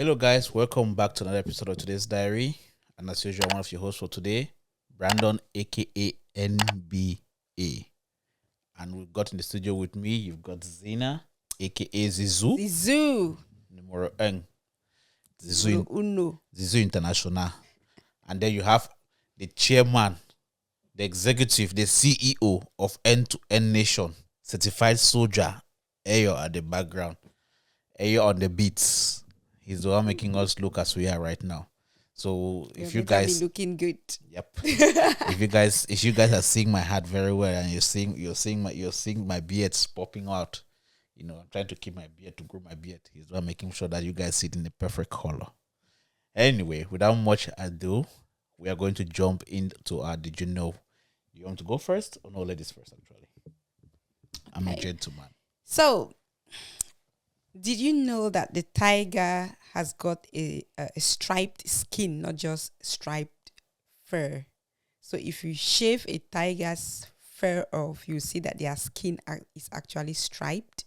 Hello, guys. Welcome back to another episode of today's diary. And as usual, one of your hosts for today, Brandon, aka NBA. And we've got in the studio with me, you've got Zina, aka Zizu, Zizu. numero un, Zizu, Numero uno. Zizu International. And then you have the chairman, the executive, the CEO of End-to-End Nation, certified soldier, Ayo at the background, Ayo on the beats. He's the one making us look as we are right now. So if you guys be looking good. Yep. if you guys are seeing my hat very well and you're seeing my beards popping out, I'm trying to keep my beard to grow my beard. He's the one making sure that you guys see it in the perfect color. Anyway, without much ado, we are going to jump into our Did You Know? You want to go first? Or no, ladies first, actually. I'm a gentleman. So, did you know that the tiger has got a striped skin, not just striped fur? So if you shave a tiger's fur off, you see that their skin is actually striped.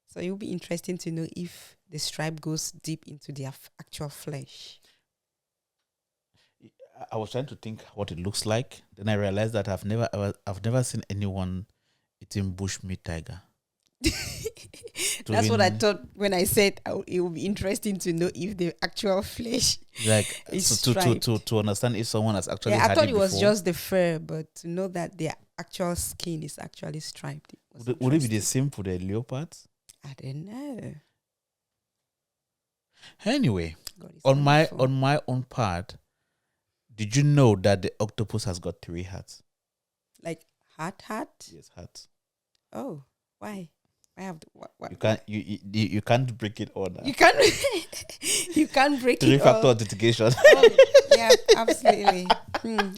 So it will be interesting to know if the stripe goes deep into their actual flesh. I was trying to think what it looks like. Then I realized that I've never seen anyone eating bushmeat tiger. That's what I thought when I said it would be interesting to know if the actual flesh is striped. to understand if someone has actually I had thought it it was before. just the fur, but to know that their actual skin is actually striped. Would it be the same for the leopards? I don't know. Anyway, on my own part, did you know that the octopus has got 3 hearts? Like heart? Yes, hearts. Oh, why? I have what? You can't break it all. You can't. You can't break it. 3-factor authentication. Oh, yeah, absolutely.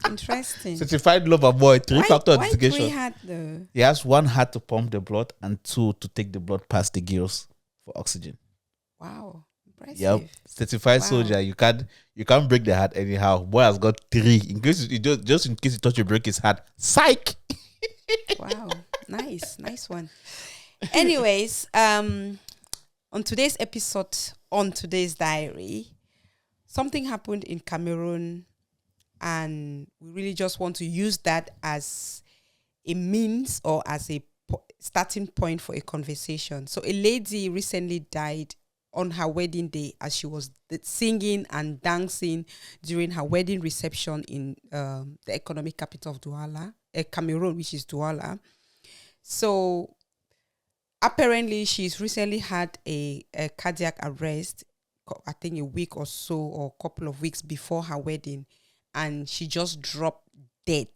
Interesting. Certified lover boy. 3-factor authentication. Why 3 heart though? He has 1 heart to pump the blood and 2 to take the blood past the gills for oxygen. Wow, impressive. Yep, certified soldier. You can't break the heart anyhow. Boy has got 3. In case just in case you thought you break his heart. Psych. Wow, nice one. Anyways, on today's episode, on today's diary, something happened in Cameroon, and we really just want to use that as a means or as a starting point for a conversation. So a lady recently died on her wedding day as she was singing and dancing during her wedding reception in the economic capital of Douala, Cameroon, which is Douala. So apparently, she's recently had a cardiac arrest, I think a week or so, or a couple of weeks before her wedding. And she just dropped dead,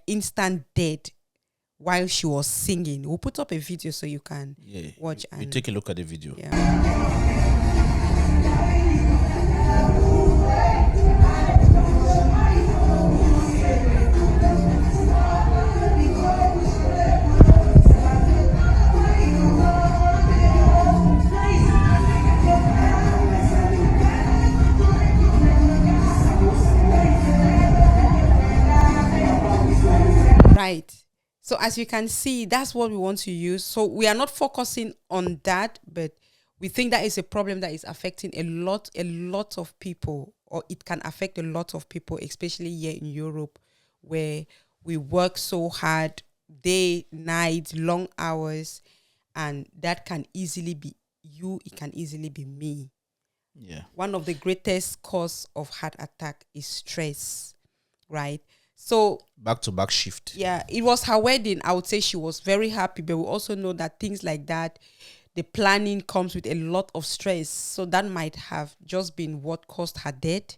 instant dead, while she was singing. We'll put up a video so you can watch. You take a look at the video. Yeah. Right. So as you can see, that's what we want to use. So we are not focusing on that, but we think that is a problem that is affecting a lot of people, or it can affect a lot of people, especially here in Europe, where we work so hard, day, night, long hours, and that can easily be you, it can easily be me. Yeah. One of the greatest cause of heart attack is stress, right? So back-to-back shift. Yeah, it was her wedding. I would say she was very happy, but we also know that things like that, the planning comes with a lot of stress. So that might have just been what caused her death.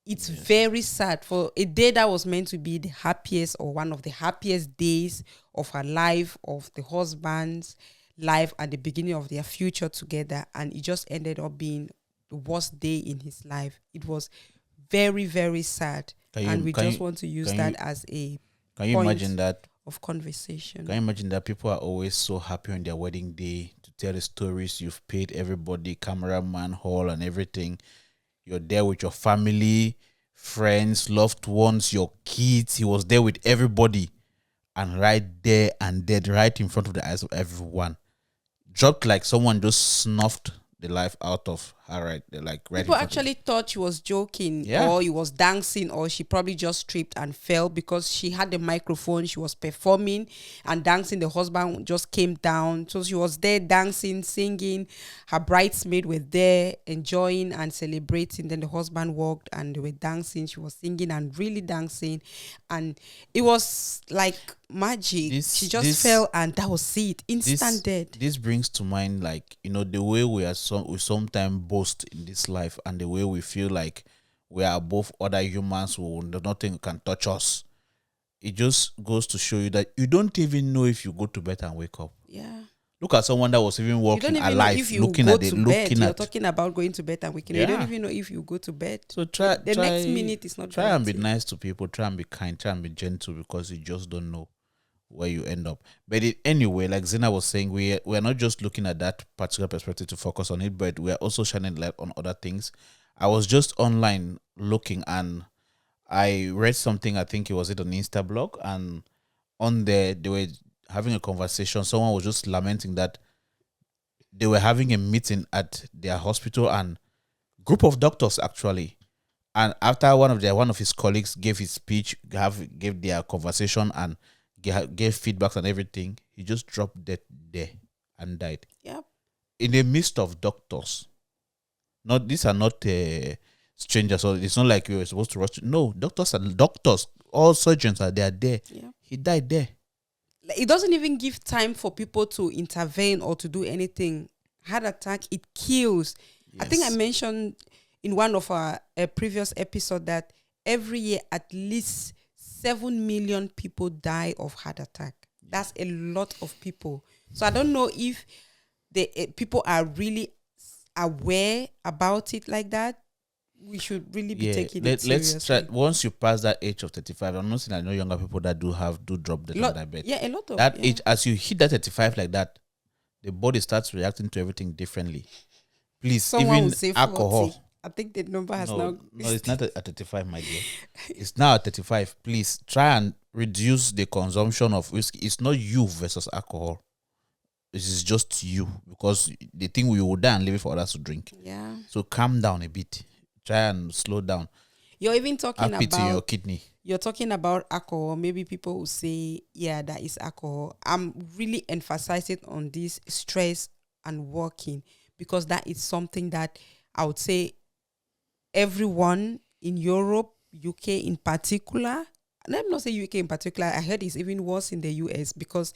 It's very sad for a day that was meant to be the happiest or one of the happiest days of her life, of the husband's life, and the beginning of their future together. And it just ended up being the worst day in his life. It was very, very sad. We just want to use that as a point of conversation. Can you imagine that people are always so happy on their wedding day to tell the stories? You've paid everybody, cameraman, hall, and everything. You're there with your family, friends, loved ones, your kids. He was there with everybody. And right there and dead, right in front of the eyes of everyone. Dropped like someone just snuffed the life out of are right. They're like right. People actually thought she was joking, Yeah. or he was dancing, or she probably just tripped and fell because she had the microphone. She was performing and dancing. The husband just came down. So she was there dancing, singing. Her bridesmaid were there enjoying and celebrating. Then the husband walked and they were dancing. She was singing and really dancing. And it was like magic. She just fell and that was it. Instant dead. This brings to mind, like, the way we sometimes boast in this life, and the way we feel like we are above other humans who nothing can touch us. It just goes to show you that you don't even know if you go to bed and wake up. Yeah. Look at someone that was even walking alive, looking at You're talking about going to bed and waking up. You don't even know if you go to bed. So next minute is not. Try and be nice to people. Try and be kind. Try and be gentle, because you just don't know where you end up. But anyway, like Zena was saying, we're not just looking at that particular perspective to focus on it, but we're also shining light on other things. I was just online looking, and I read something. I think it was on Insta blog, and on there they were having a conversation. Someone was just lamenting that they were having a meeting at their hospital, and group of doctors actually. And after one of his colleagues gave his speech, gave their conversation and gave feedbacks and everything, he just dropped dead there and died. Yep. In the midst of doctors. These are not strangers, so it's not like we were supposed to rush. No, doctors are doctors. All surgeons are there. Yeah. He died there. It doesn't even give time for people to intervene or to do anything. Heart attack, it kills. Yes. I think I mentioned in one of our previous episodes that every year at least 7 million people die of heart attack. That's a lot of people. So I don't know if the people are really aware about it like that. We should really be taking it seriously. Let's try. Once you pass that age of 35, I'm not saying I know younger people that do drop the diabetes. Yeah, a lot of that age. As you hit that 35 like that, the body starts reacting to everything differently. Please, someone even will say alcohol. 40. I think the number has now. No, it's not at 35, my dear. It's now at 35. Please try and reduce the consumption of whiskey. It's not you versus alcohol. This is just you, because the thing we will die and leave it for others to drink. Yeah. So calm down a bit. Try and slow down. You're even talking about your kidney. You're talking about alcohol. Maybe people will say, yeah, that is alcohol. I'm really emphasizing on this stress and working, because that is something that I would say everyone in Europe, UK in particular, and I'm not saying UK in particular, I heard it's even worse in the US, because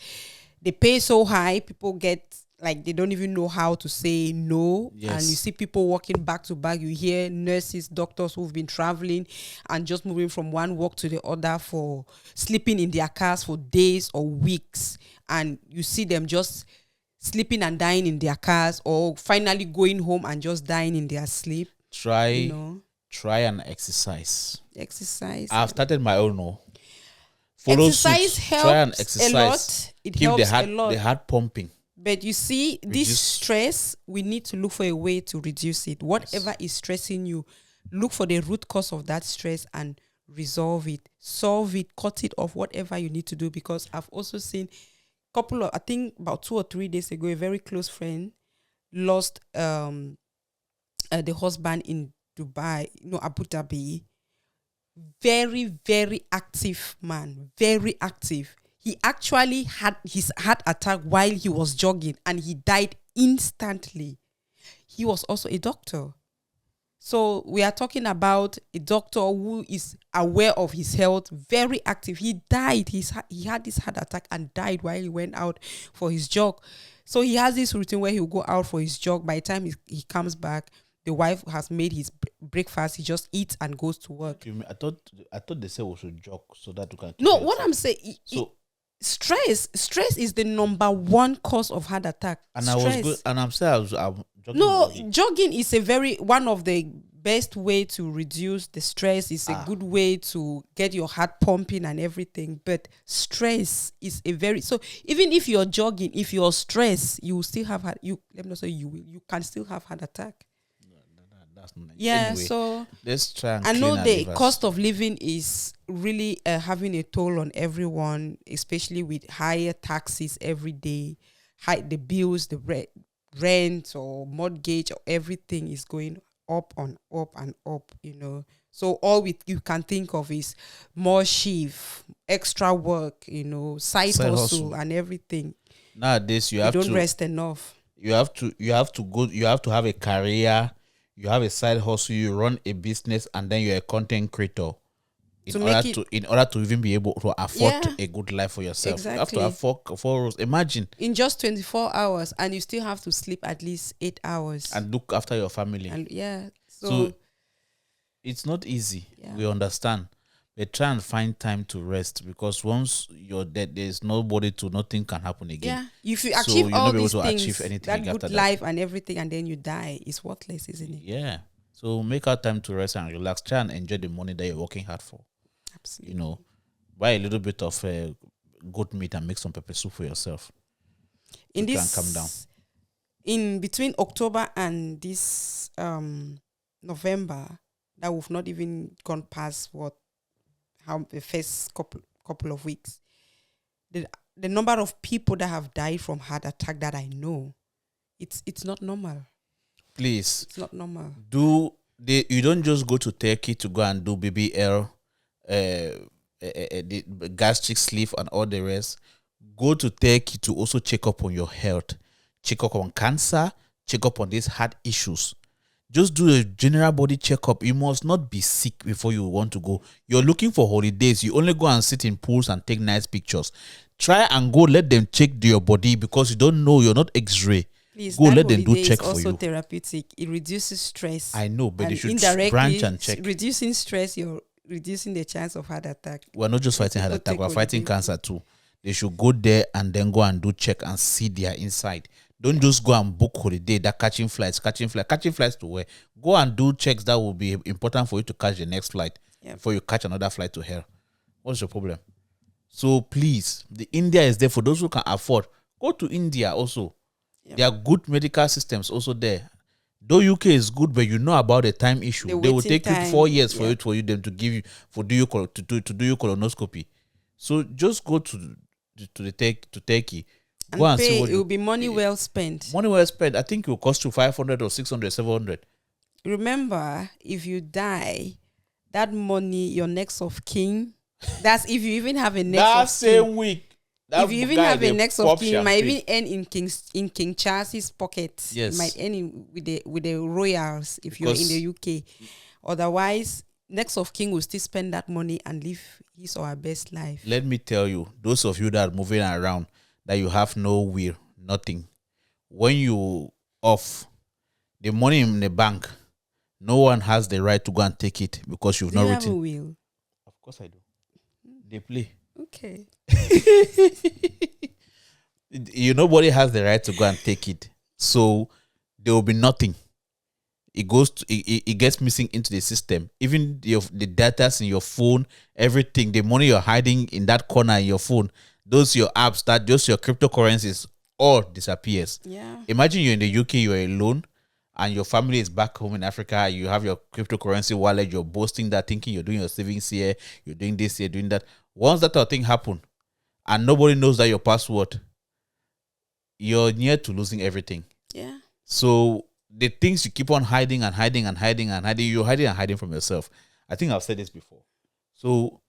they pay so high, people get like they don't even know how to say no. Yes. And you see people walking back to back. You hear nurses, doctors who've been traveling and just moving from one work to the other, for sleeping in their cars for days or weeks. And you see them just sleeping and dying in their cars, or finally going home and just dying in their sleep. Try and exercise. I've started my own. Exercise helps try and exercise a lot. It keep helps a lot. The heart pumping. But you see, this stress, we need to look for a way to reduce it. Whatever is stressing you, look for the root cause of that stress and resolve it, solve it, cut it off, whatever you need to do. Because I've also seen I think about 2 or 3 days ago, a very close friend lost the husband in Dubai, Abu Dhabi. Very, very active man, very active. He actually had his heart attack while he was jogging, and he died instantly. He was also a doctor. So we are talking about a doctor who is aware of his health, very active. He died. He had this heart attack and died while he went out for his jog. So he has this routine where he'll go out for his jog. By the time he comes back, the wife has made his breakfast. He just eats and goes to work. I thought they said we should jog so that you can. No, what I'm saying. Stress is the number one cause of heart attack. And stress. I was good, and I'm saying I'm jogging. No, jogging is one of the best way to reduce the stress. It's a good way to get your heart pumping and everything. But stress is so even if you're jogging, if you're stressed, you will still have you can still have heart attack. Yeah, anyway, so let's try and I know the cost of living is really having a toll on everyone, especially with higher taxes every day, the bills, the rent, rent or mortgage or everything is going up and up and up, So all you can think of is more shift, extra work, side hustle and everything. Nowadays, you don't rest enough. You have to have a career, you have a side hustle, you run a business, and then you're a content creator. In order to even be able to afford a good life for yourself. Exactly. You have to have four roles. Imagine. In just 24 hours, and you still have to sleep at least 8 hours. And look after your family. And so it's not easy. Yeah. We understand. But try and find time to rest, because once you're dead, there's nothing can happen again. Yeah. If you achieve all these things, that good life and everything, and then you die, it's worthless, isn't it? Yeah. So make out time to rest and relax. Try and enjoy the money that you're working hard for. Absolutely. Buy a little bit of goat meat and make some pepper soup for yourself. In this, can come down. In between October and this November, that we've not even gone past the first couple of weeks. The number of people that have died from heart attack that I know, it's not normal. Please, it's not normal. You don't just go to Turkey to go and do BBL. The gastric sleeve and all the rest. Go to Turkey to also check up on your health, check up on cancer, check up on these heart issues. Just do a general body checkup. You must not be sick before you want to go. You're looking for holidays. You only go and sit in pools and take nice pictures. Try and go, let them check your body, because you don't know, you're not X-ray. Please, go let them do check for you. It's also therapeutic. It reduces stress. I know, but they should branch and check. Reducing stress, you're reducing the chance of heart attack. We're not just fighting heart attack, we're fighting cancer too. They should go there and then go and do check and see their inside. Don't just go and book holiday, that catching flights to where? Go and do checks that will be important for you to catch the next flight before you catch another flight to hell. What's your problem? So please, the India is there for those who can afford. Go to India also. Yep. There are good medical systems also there. Though UK is good, but you know about the time issue. They will take you 4 years for them to give you to do your colonoscopy. So just go to Turkey. And go and pay. It will be money well spent. Money well spent. I think it will cost you 500 or 600, 700. Remember, if you die, that money, your next of kin. That's if you even have a next of kin. That same week. If you even have a next of kin, might even end in King Charles's pocket. Yes. It might end with the royals if you're in the UK. Otherwise, next of kin will still spend that money and live his or her best life. Let me tell you, those of you that are moving around, that you have no will, nothing. When you off, the money in the bank, no one has the right to go and take it because you've not written. Do you have a will? Of course I do. They play. Okay. Nobody has the right to go and take it. So there will be nothing. It gets missing into the system. Even the data in your phone, everything, the money you're hiding in that corner in your phone, those your apps, those your cryptocurrencies, all disappears. Yeah. Imagine you're in the UK, you're alone, and your family is back home in Africa. You have your cryptocurrency wallet. You're boasting that, thinking you're doing your savings here, you're doing this here, doing that. Once that thing happen, and nobody knows that your password, you're near to losing everything. Yeah. So the things you keep on hiding and hiding and hiding and hiding, you're hiding and hiding from yourself. I think I've said this before. So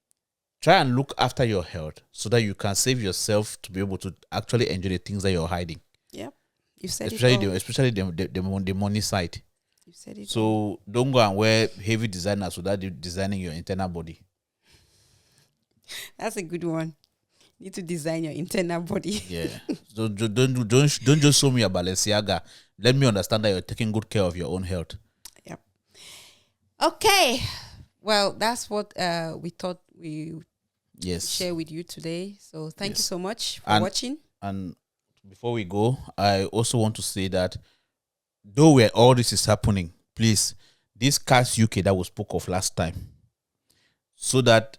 try and look after your health so that you can save yourself to be able to actually enjoy the things that you're hiding. Yeah. You said especially the money side. You said it. So don't go and wear heavy designers without designing your internal body. That's a good one. You need to design your internal body. Yeah. So don't just show me a Balenciaga. Let me understand that you're taking good care of your own health. Yep. Okay. Well, that's what we thought we would share with you today. So thank you so much for watching. And before we go, I also want to say that though where all this is happening, please, this CAS UK that we spoke of last time, so that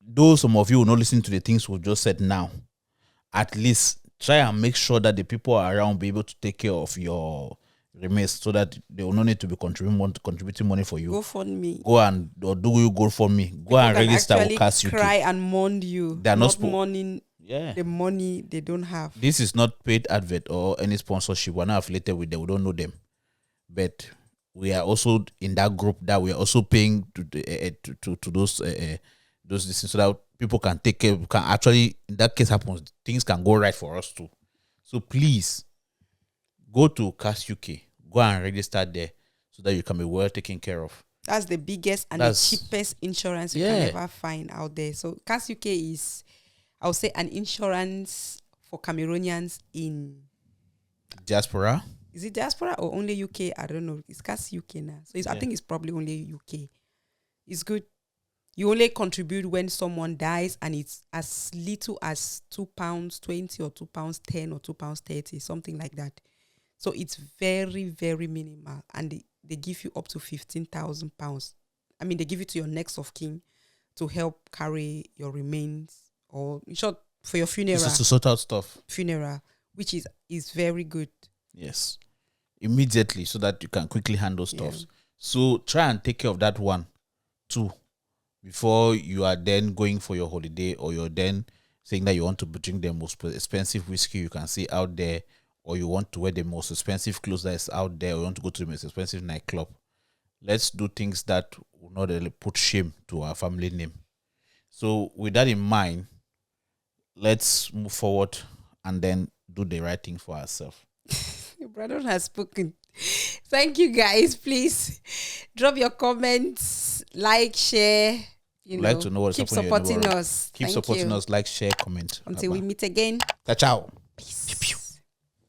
though some of you will not listen to the things we just said now, at least try and make sure that the people around be able to take care of your remains so that they will not need to be contributing money for you. GoFundMe. Go and or do you GoFundMe. Go and register with CAS UK. Cry and mourn you. They are not mourning Yeah. the money they don't have. This is not paid advert or any sponsorship. We're not affiliated with them. We don't know them. But we are also in that group that we are also paying to those things so that people can take care, can actually, in that case happens, things can go right for us too. So please go to CAS UK, go and register there so that you can be well taken care of. That's the biggest and the cheapest insurance you can ever find out there. So CAS UK is, I would say, an insurance for Cameroonians in diaspora. Is it diaspora or only UK? I don't know. It's CAS UK now. So I think it's probably only UK. It's good. You only contribute when someone dies, and it's as little as £2.20 or £2.10 or £2.30, something like that. So it's very, very minimal, and they give you up to £15,000. I mean, they give it to your next of kin to help carry your remains, or in short, for your funeral. This is to sort out stuff. Funeral, which is very good. Yes. Immediately, so that you can quickly handle stuff. Yeah. So try and take care of that one too, before you are then going for your holiday, or you're then saying that you want to drink the most expensive whiskey you can see out there, or you want to wear the most expensive clothes that is out there, or you want to go to the most expensive nightclub. Let's do things that will not really put shame to our family name. So with that in mind, let's move forward and then do the right thing for ourselves. Your brother has spoken. Thank you, guys. Please drop your comments, like, share. Like to know what's keep happening. Supporting us. Keep supporting us. Like, share, comment. Until we meet again. Ciao. Peace.